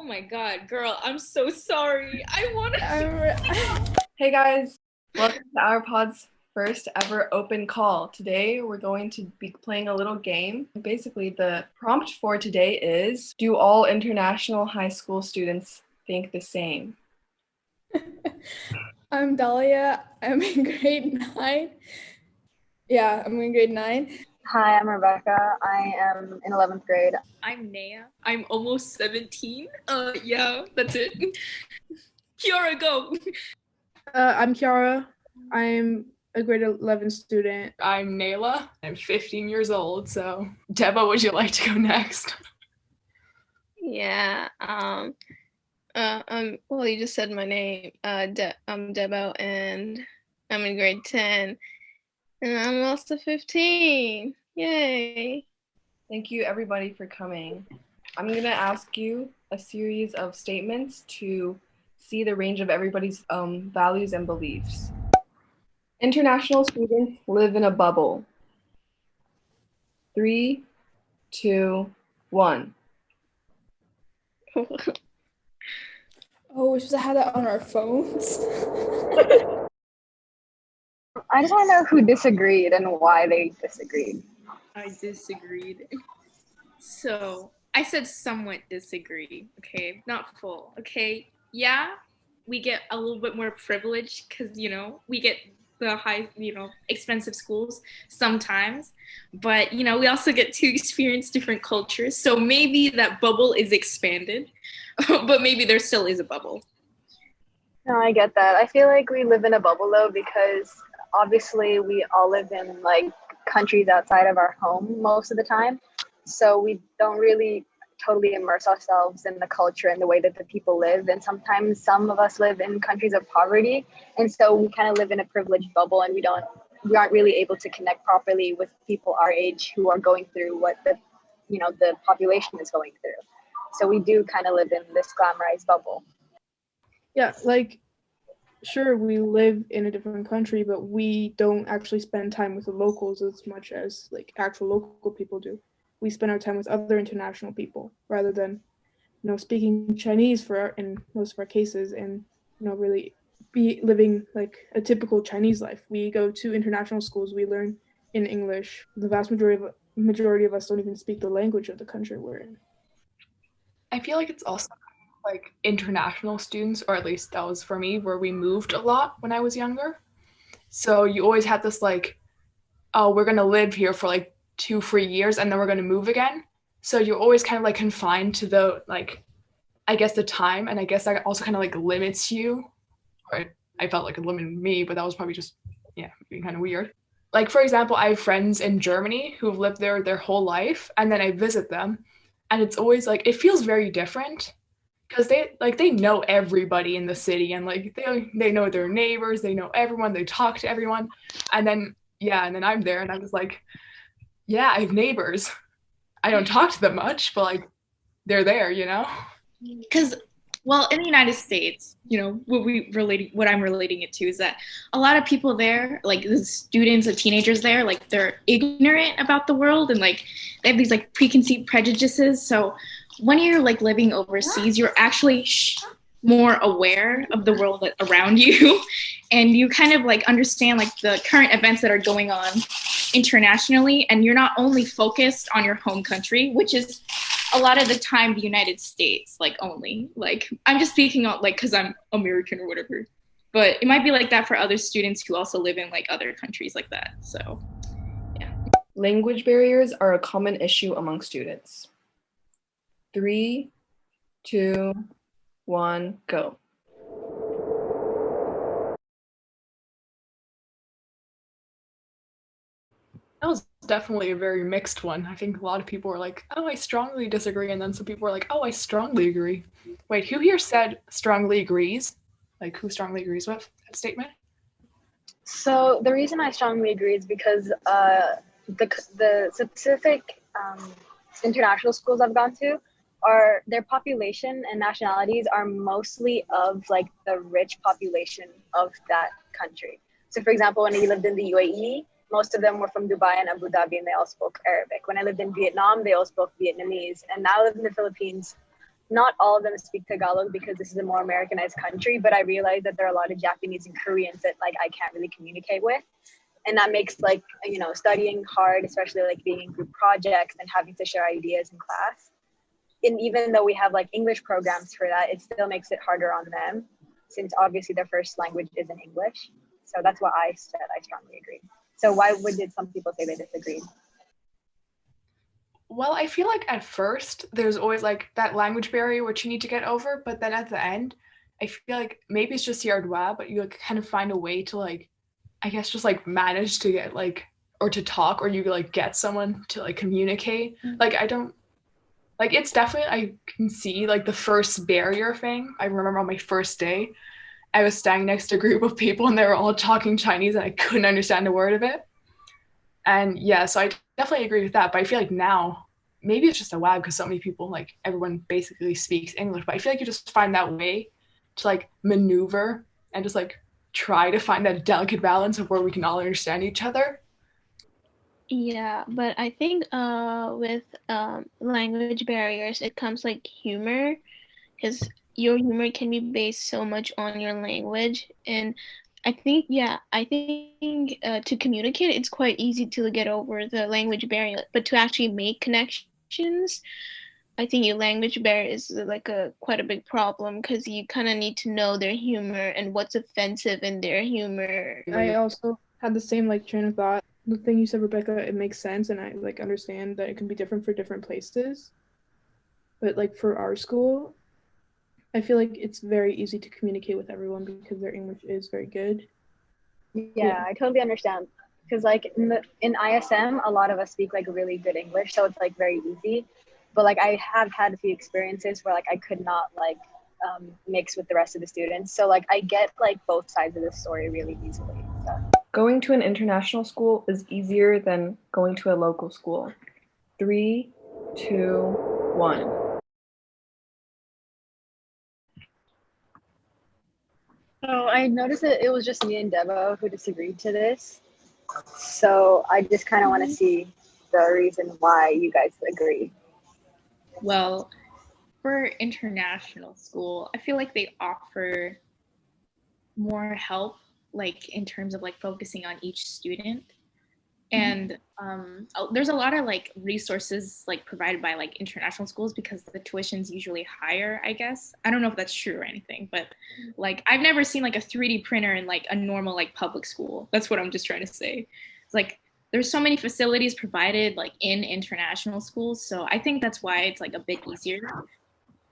my God, girl, I'm so sorry. I want to. Hey guys, welcome to hour.podd's first ever open call. Today we're going to be playing a little game. Basically, the prompt for today is, do all international high school students think the same? I'm Dahlia. I'm in grade 9. Yeah, I'm in grade 9. Hi, I'm Rebecca. I am in 11th grade. I'm Naya. I'm almost 17. Yeah, that's it. Kiara, go. I'm Kiara. I'm a grade 11 student. I'm Nayla. I'm 15 years old. So, Deba, would you like to go next? Yeah. Well, you just said my name. I'm Debo, and I'm in grade 10, and I'm also 15. Yay! Thank you everybody for coming. I'm going to ask you a series of statements to see the range of everybody's values and beliefs. International students live in a bubble. 3, 2, 1. Oh, we should have had that on our phones. I just want to know who disagreed and why they disagreed. I disagreed. So, I said somewhat disagree, okay? Not full, okay? Yeah, we get a little bit more privilege because, we get the high, expensive schools sometimes. But, we also get to experience different cultures. So maybe that bubble is expanded, but maybe there still is a bubble. No, I get that. I feel like we live in a bubble though, because obviously we all live in like countries outside of our home most of the time. So we don't really totally immerse ourselves in the culture and the way that the people live. And sometimes some of us live in countries of poverty. And so we kind of live in a privileged bubble, and we aren't really able to connect properly with people our age who are going through what the population is going through. So we do kind of live in this glamorized bubble. Yeah, sure, we live in a different country, but we don't actually spend time with the locals as much as actual local people do. We spend our time with other international people rather than, speaking Chinese in most of our cases, and really be living like a typical Chinese life. We go to international schools, we learn in English. The vast majority of us don't even speak the language of the country we're in. I feel like it's also like international students, or at least that was for me, where we moved a lot when I was younger. So you always had this oh, we're gonna live here for 2-3 years and then we're gonna move again. So you're always kind of confined to the I guess the time, and I guess that also kind of limits you. Or I felt like it limited me, but that was probably just being kind of weird. For example, I have friends in Germany who've lived there their whole life, and then I visit them, and it's always it feels very different. Because they know everybody in the city, and they know their neighbors, they know everyone, they talk to everyone, and then I'm there and I'm just I have neighbors. I don't talk to them much, but they're there, Because, well, in the United States, what I'm relating it to is that a lot of people there, the students or teenagers there, they're ignorant about the world, and they have these preconceived prejudices. So when you're living overseas, you're actually more aware of the world around you, and you kind of understand the current events that are going on internationally, and you're not only focused on your home country, which is a lot of the time the United States only. I'm just speaking on because I'm American or whatever, but it might be that for other students who also live in other countries like that. So yeah. Language barriers are a common issue among students. 3, 2, 1, go. That was definitely a very mixed one. I think a lot of people were oh, I strongly disagree, and then some people were oh, I strongly agree. Wait, who here said strongly agrees? Who strongly agrees with that statement? So the reason I strongly agree is because the specific international schools I've gone to their population and nationalities are mostly of the rich population of that country. So for example, when we lived in the UAE, most of them were from Dubai and Abu Dhabi, and they all spoke Arabic. When I lived in Vietnam, they all spoke Vietnamese. And now I live in the Philippines. not all of them speak Tagalog because this is a more Americanized country, but I realize that there are a lot of Japanese and Koreans that like I can't really communicate with. And that makes like, you know, studying hard, especially like being in group projects and having to share ideas in class. And even though we have like English programs for that, it still makes it harder on them since obviously their first language isn't English. So that's what I said. I strongly agree. So why did some people say they disagreed? Well, I feel like at first there's always like that language barrier which you need to get over, but then at the end, I feel like maybe it's just your way, but you like kind of find a way to like, I guess just like manage to get like or to talk or you like get someone to like communicate. Like I don't like it's definitely I can see like the first barrier thing. I remember on my first day, I was standing next to a group of people and they were all talking Chinese and I couldn't understand a word of it. And yeah, so I definitely agree with that. But I feel like now, maybe it's just a web because so many people, like everyone basically speaks English. But I feel like you just find that way to like maneuver and just like try to find that delicate balance of where we can all understand each other. Yeah, but I think with language barriers, it comes like humor, because your humor can be based so much on your language. And I think, yeah, I think to communicate, it's quite easy to get over the language barrier, but to actually make connections, I think your language barrier is like a quite a big problem because you kind of need to know their humor and what's offensive in their humor. I also had the same like train of thought. The thing you said, Rebecca, it makes sense, and I like understand that it can be different for different places. But like for our school, I feel like it's very easy to communicate with everyone because their English is very good. Yeah, I totally understand. Because like in ISM, a lot of us speak like really good English, so it's like very easy. But like I have had a few experiences where like I could not like mix with the rest of the students. So like I get like both sides of the story really easily. So. Going to an international school is easier than going to a local school. 3, 2, 1. So I noticed that it was just me and Debo who disagreed to this. So I just kind of want to see the reason why you guys agree. Well, for international school, I feel like they offer more help, like in terms of like focusing on each student. And there's a lot of like resources like provided by like international schools because the tuition's usually higher, I guess. I don't know if that's true or anything, but like I've never seen like a 3D printer in like a normal like public school. That's what I'm just trying to say. It's like there's so many facilities provided like in international schools, so I think that's why it's like a bit easier.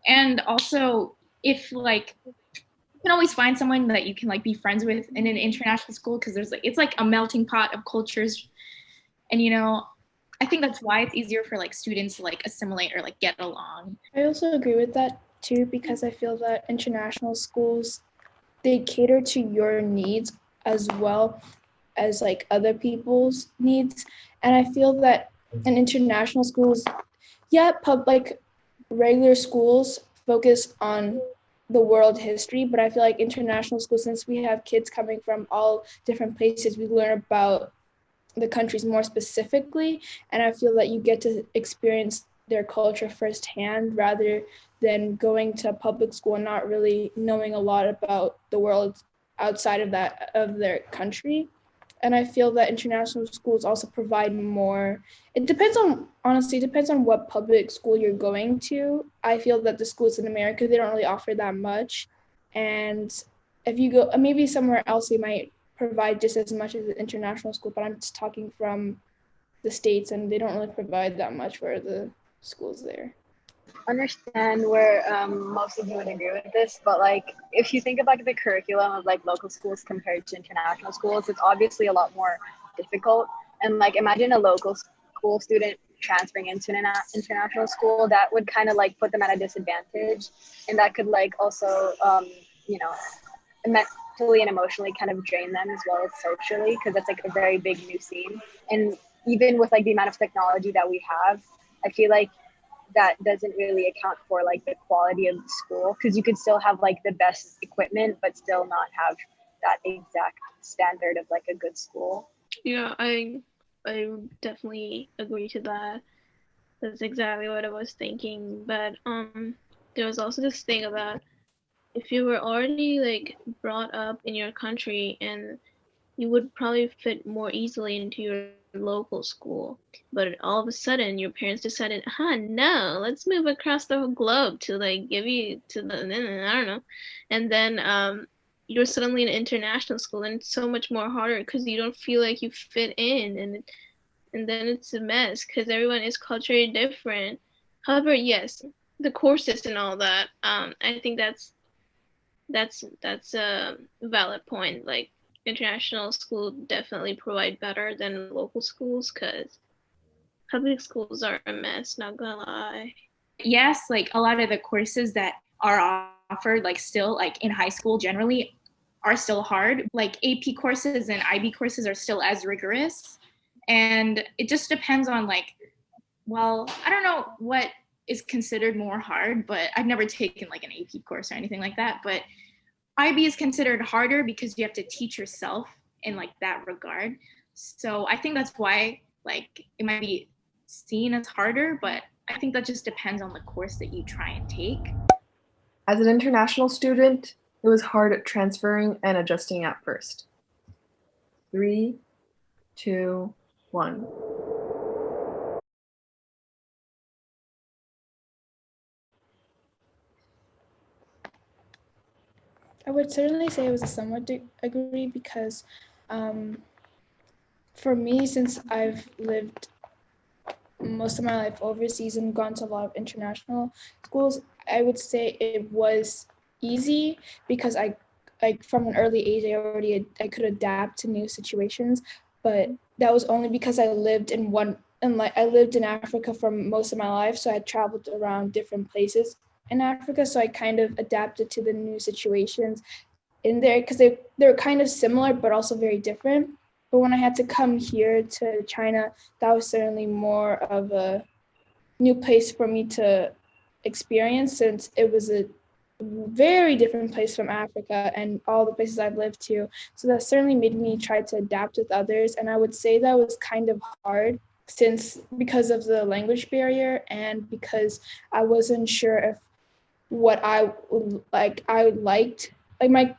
And also, if like you can always find someone that you can like be friends with in an international school because there's like it's like a melting pot of cultures. And you know, I think that's why it's easier for like students to like assimilate or like get along. I also agree with that too because I feel that international schools, they cater to your needs as well as like other people's needs. And I feel that in international schools, yeah, like regular schools focus on the world history, but I feel like international schools, since we have kids coming from all different places, we learn about the countries more specifically, and I feel that you get to experience their culture firsthand rather than going to public school and not really knowing a lot about the world outside of that of their country. And I feel that international schools also provide more. It depends on what public school you're going to. I feel that the schools in America, they don't really offer that much, and if you go maybe somewhere else, they might provide just as much as the international school, but I'm just talking from the States, and they don't really provide that much for the schools there. Understand where most of you would agree with this, but like if you think about the curriculum of like local schools compared to international schools, it's obviously a lot more difficult. And like imagine a local school student transferring into an international school, that would kind of like put them at a disadvantage, and that could like also you know, mentally and emotionally kind of drain them as well as socially, because that's like a very big new scene. And even with like the amount of technology that we have, I feel like that doesn't really account for like the quality of the school, because you could still have like the best equipment but still not have that exact standard of like a good school. Yeah, I definitely agree to that. That's exactly what I was thinking. But there was also this thing about if you were already like brought up in your country, and you would probably fit more easily into your local school. But all of a sudden, your parents decided, no, let's move across the whole globe to like give you to the, I don't know. And then you're suddenly in an international school, and it's so much more harder because you don't feel like you fit in. And then it's a mess because everyone is culturally different. However, yes, the courses and all that, I think that's a valid point. Like, international schools definitely provide better than local schools because public schools are a mess, not gonna lie. Yes, like a lot of the courses that are offered, like still like in high school generally, are still hard. Like AP courses and IB courses are still as rigorous. And it just depends on like, well, I don't know what is considered more hard, but I've never taken like an AP course or anything like that. But IB is considered harder because you have to teach yourself in like that regard. So I think that's why like it might be seen as harder, but I think that just depends on the course that you try and take. As an international student, it was hard at transferring and adjusting at first. 3, 2, 1. I would certainly say it was a somewhat agree because for me, since I've lived most of my life overseas and gone to a lot of international schools, I would say it was easy because I like from an early age I could adapt to new situations, but that was only because I lived I lived in Africa for most of my life, so I traveled around different places in Africa, so I kind of adapted to the new situations in there because they're kind of similar but also very different. But when I had to come here to China, that was certainly more of a new place for me to experience since it was a very different place from Africa and all the places I've lived to. So that certainly made me try to adapt with others. And I would say that was kind of hard because of the language barrier and because I wasn't sure if what I liked, like my,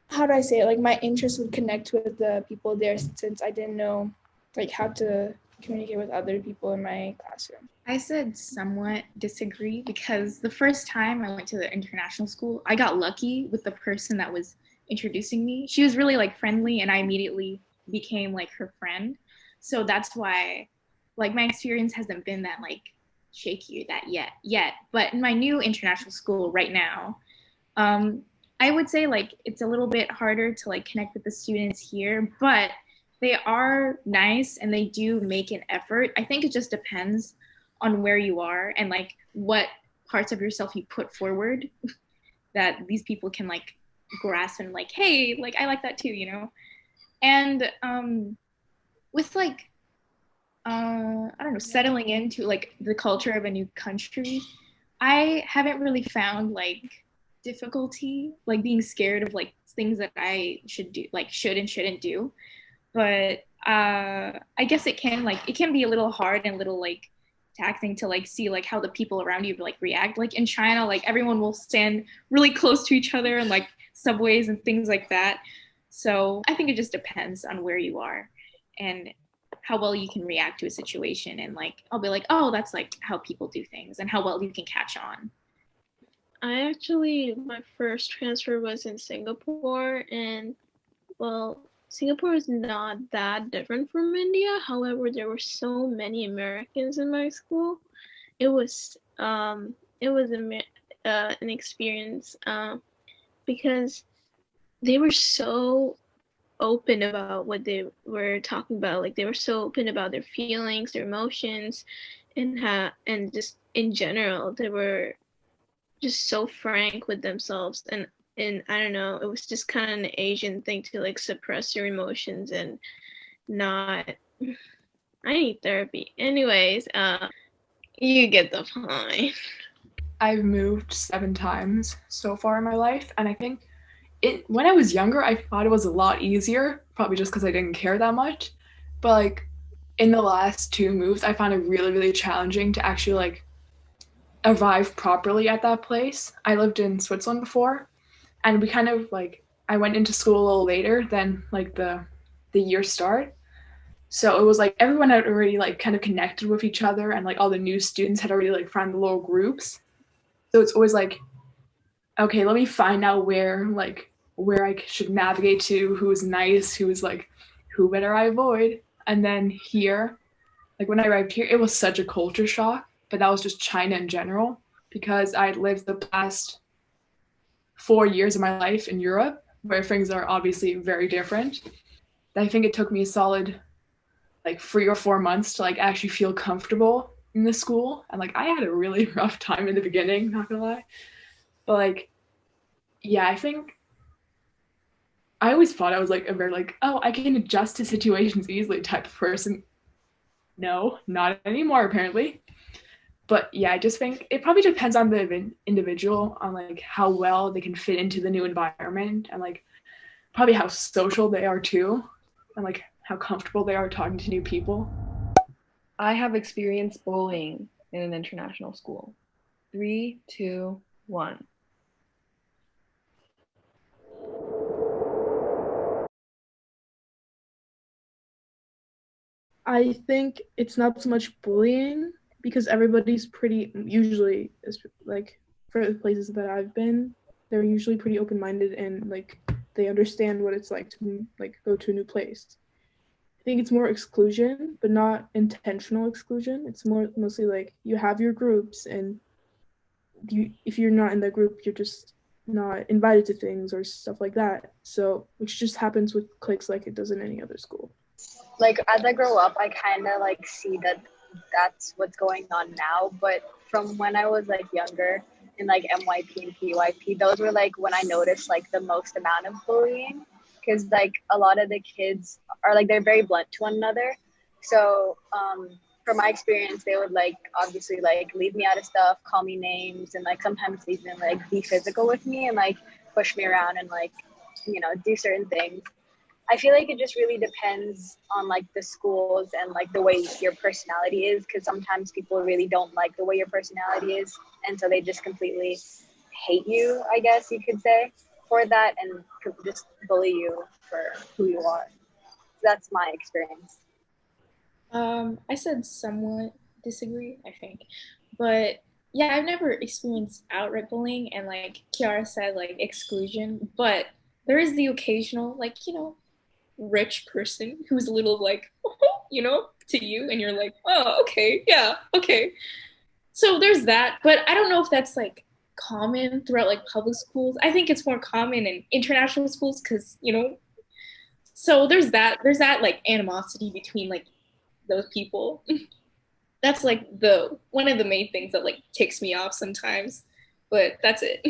how do I say it? Like my interests would connect with the people there since I didn't know like how to communicate with other people in my classroom. I said somewhat disagree because the first time I went to the international school, I got lucky with the person that was introducing me. She was really like friendly and I immediately became like her friend. So that's why like my experience hasn't been that like shaky that yet. But in my new international school right now, I would say like it's a little bit harder to like connect with the students here, but they are nice and they do make an effort. I think it just depends on where you are and like what parts of yourself you put forward that these people can like grasp and like, hey, like I like that too, you know? And with like I don't know, settling into like the culture of a new country, I haven't really found like difficulty, like being scared of like things that I should do, like should and shouldn't do. But I guess it can be a little hard and a little like taxing to like see like how the people around you like react. Like in China, like everyone will stand really close to each other and like subways and things like that. So I think it just depends on where you are and how well you can react to a situation. And like I'll be like, oh, that's like how people do things and how well you can catch on. My first transfer was in Singapore, and well, Singapore is not that different from India. However, there were so many Americans in my school. It was an experience because they were so open about what they were talking about. Like they were so open about their feelings, their emotions, and just in general, they were just so frank with themselves. And I don't know, it was just kind of an Asian thing to like suppress your emotions and not. I need therapy. Anyways, you get the point. I've moved 7 times so far in my life, and I think when I was younger, I thought it was a lot easier, probably just because I didn't care that much. But like in the last 2 moves, I found it really, really challenging to actually like arrive properly at that place. I lived in Switzerland before, and we kind of like I went into school a little later than like the year start. So it was like everyone had already like kind of connected with each other, and like all the new students had already like found the little groups. So it's always like, okay, let me find out where I should navigate to, who's nice, who's like who better I avoid. And then here, like when I arrived here, it was such a culture shock, but that was just China in general because I lived the past 4 years of my life in Europe where things are obviously very different. I think it took me a solid like 3 or 4 months to like actually feel comfortable in the school. And like I had a really rough time in the beginning, not gonna lie. But like, yeah, I think I always thought I was like a very like, oh, I can adjust to situations easily type of person. No, not anymore apparently. But yeah, I just think it probably depends on the individual on like how well they can fit into the new environment and like probably how social they are too and like how comfortable they are talking to new people. I have experienced bullying in an international school. 3, 2, 1. I think it's not so much bullying because everybody's pretty usually like for the places that I've been, they're usually pretty open-minded and like they understand what it's like to like go to a new place. I think it's more exclusion, but not intentional exclusion. It's more mostly like you have your groups and if you're not in that group, you're just not invited to things or stuff like that. So, which just happens with cliques like it does in any other school. Like as I grow up, I kind of like see that that's what's going on now. But from when I was like younger in like MYP and PYP, those were like when I noticed like the most amount of bullying because like a lot of the kids are like they're very blunt to one another. So from my experience, they would like obviously like leave me out of stuff, call me names, and like sometimes even like be physical with me and like push me around and like do certain things. I feel like it just really depends on like the schools and like the way your personality is because sometimes people really don't like the way your personality is and so they just completely hate you, I guess you could say, for that and just bully you for who you are. That's my experience. I said somewhat disagree, I think. But yeah, I've never experienced outright bullying and like Kiara said, like exclusion, but there is the occasional, like, rich person who's a little like, to you, and you're like, oh, okay, yeah, okay. So there's that, but I don't know if that's like common throughout like public schools. I think it's more common in international schools because, so there's that like animosity between like those people. That's like the one of the main things that like ticks me off sometimes. But that's it.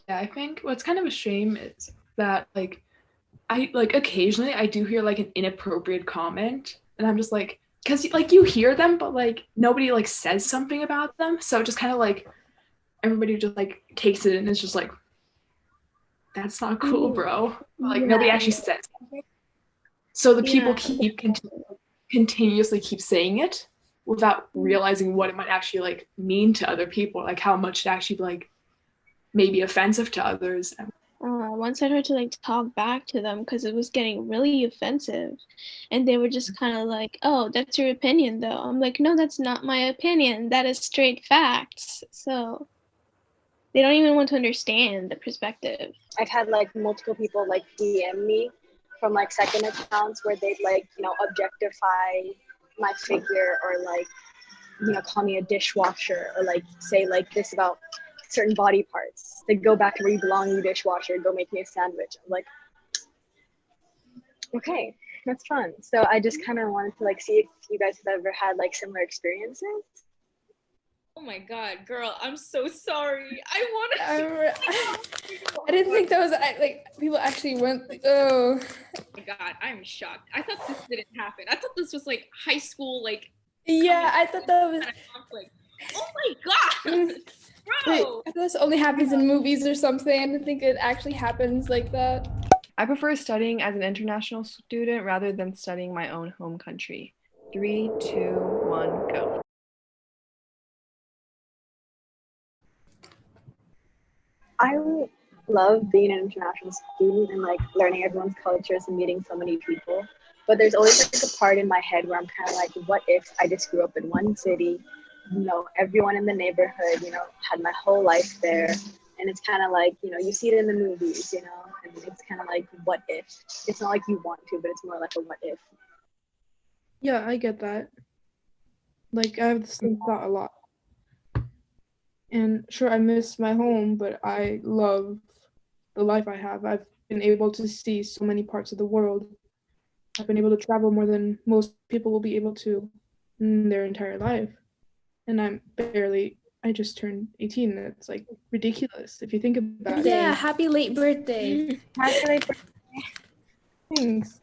Yeah, I think what's kind of a shame is that like I like occasionally I do hear like an inappropriate comment and I'm just like because like you hear them but like nobody like says something about them so just kind of like everybody just like takes it and it's just like that's not cool bro but, like nobody actually says something so the people keep continuously keep saying it without realizing what it might actually like mean to other people like how much it actually like may be offensive to others. Once I tried to like talk back to them because it was getting really offensive, and they were just kind of like, "Oh, that's your opinion, though." I'm like, "No, that's not my opinion. That is straight facts." So they don't even want to understand the perspective. I've had like multiple people like DM me from like second accounts where they'd like, objectify my figure or like, call me a dishwasher or like say like this about certain body parts. They go back to where you belong, you dishwasher, go make me a sandwich. I'm like, okay, that's fun. So I just kind of wanted to like see if you guys have ever had like similar experiences. Oh my god, girl, I'm so sorry. I didn't think that was like people actually went. Oh my god, I'm shocked. I thought this didn't happen. I thought this was like high school, like yeah, I thought that was. Conflict. Oh my god, bro! I thought this only happens in movies or something. I didn't think it actually happens like that. I prefer studying as an international student rather than studying my own home country. 3, 2, 1, go. I love being an international student and like learning everyone's cultures and meeting so many people. But there's always like a part in my head where I'm kind of like, what if I just grew up in one city, everyone in the neighborhood, had my whole life there. And it's kind of like, you see it in the movies, and it's kind of like, what if? It's not like you want to, but it's more like a what if. Yeah, I get that. Like, I have the same thought a lot. And sure, I miss my home, but I love the life I have. I've been able to see so many parts of the world. I've been able to travel more than most people will be able to in their entire life. And I just turned 18. It's like ridiculous if you think about it. Yeah, happy late birthday. Happy late birthday. Thanks.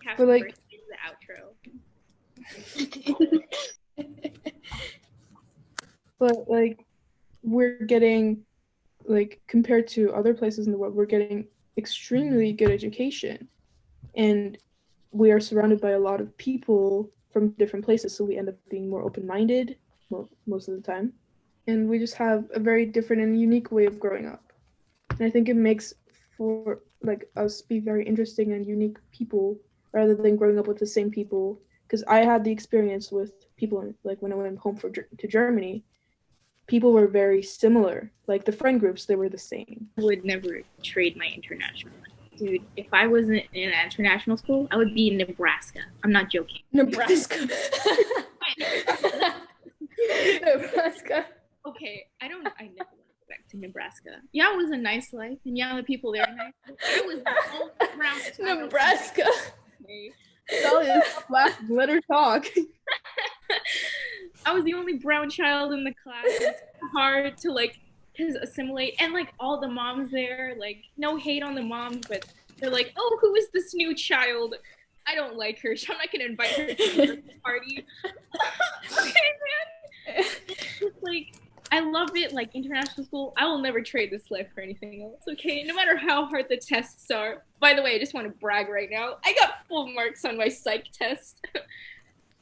Happy But, like- birthday is the outro. But like, we're getting, like, compared to other places in the world, we're getting extremely good education. And we are surrounded by a lot of people from different places, so we end up being more open-minded most of the time. And we just have a very different and unique way of growing up. And I think it makes for like us be very interesting and unique people rather than growing up with the same people. Because I had the experience with people, like when I went home to Germany, people were very similar. Like the friend groups, they were the same. I would never trade my international life. Dude, if I wasn't in an international school, I would be in Nebraska. I'm not joking. Nebraska. Nebraska. Okay, I never want to go back to Nebraska. Yeah, it was a nice life, and yeah, the people there are nice. I was the whole brown child. Nebraska. Okay. Let her talk. I was the only brown child in the class. It's hard to assimilate, and all the moms there, no hate on the moms, but they're like, oh, who is this new child? I don't like her, so I'm not gonna invite her to the party. Okay, man. It's I love it, international school. I will never trade this life for anything else, okay? No matter how hard the tests are. By the way, I just want to brag right now. I got full marks on my psych test.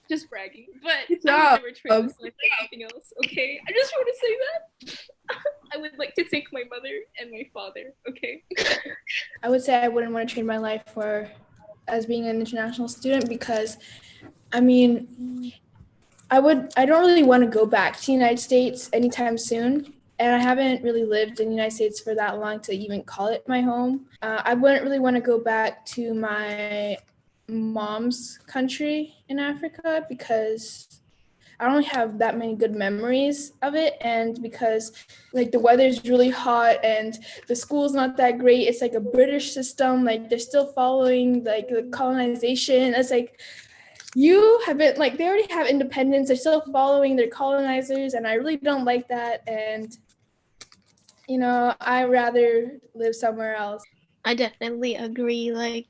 Just bragging. But I will never trade this life for anything else, okay? I just want to say that. I would like to thank my mother and my father, okay? I would say I wouldn't want to trade my life as being an international student because, I don't really want to go back to the United States anytime soon. And I haven't really lived in the United States for that long to even call it my home. I wouldn't really want to go back to my mom's country in Africa because I don't really have that many good memories of it, and because the weather's really hot and the school's not that great. It's a British system, they're still following the colonization. It's you haven't they already have independence, they're still following their colonizers, and I really don't like that. And I'd rather live somewhere else. I definitely agree.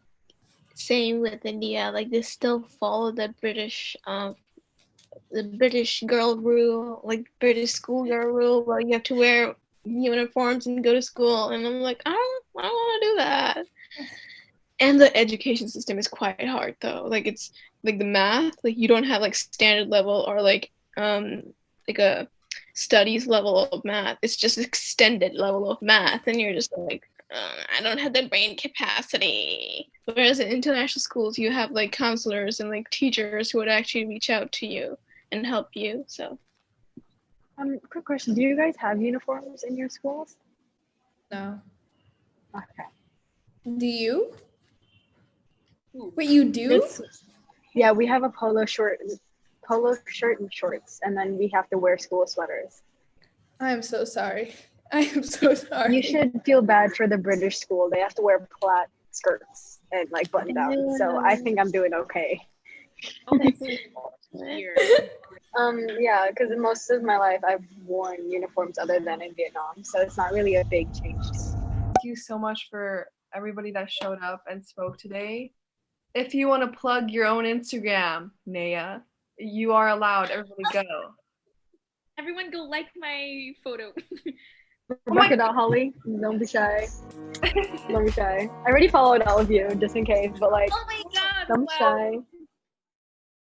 Same with India. They still follow the British girl rule, British schoolgirl rule, where you have to wear uniforms and go to school. And I'm I don't want to do that. And the education system is quite hard, though. It's the math. You don't have standard level or a studies level of math. It's just extended level of math, and you're just I don't have the brain capacity. Whereas in international schools, you have counselors and teachers who would actually reach out to you and help you. So, Quick question: do you guys have uniforms in your schools? No. Okay. Do you? Wait, you do? Yeah, we have a polo shirt and shorts, and then we have to wear school sweaters. I am so sorry. I am so sorry. You should feel bad for the British school. They have to wear plaid skirts and button down. So I think I'm doing okay. Oh, that's weird. Yeah, because most of my life I've worn uniforms other than in Vietnam, so it's not really a big change. Thank you so much for everybody that showed up and spoke today. If you want to plug your own Instagram, Naya, you are allowed. Everybody go. Everyone go like my photo. Rebecca.Holly, don't be shy. Don't be shy. I already followed all of you just in case, but Oh my god! don't be shy.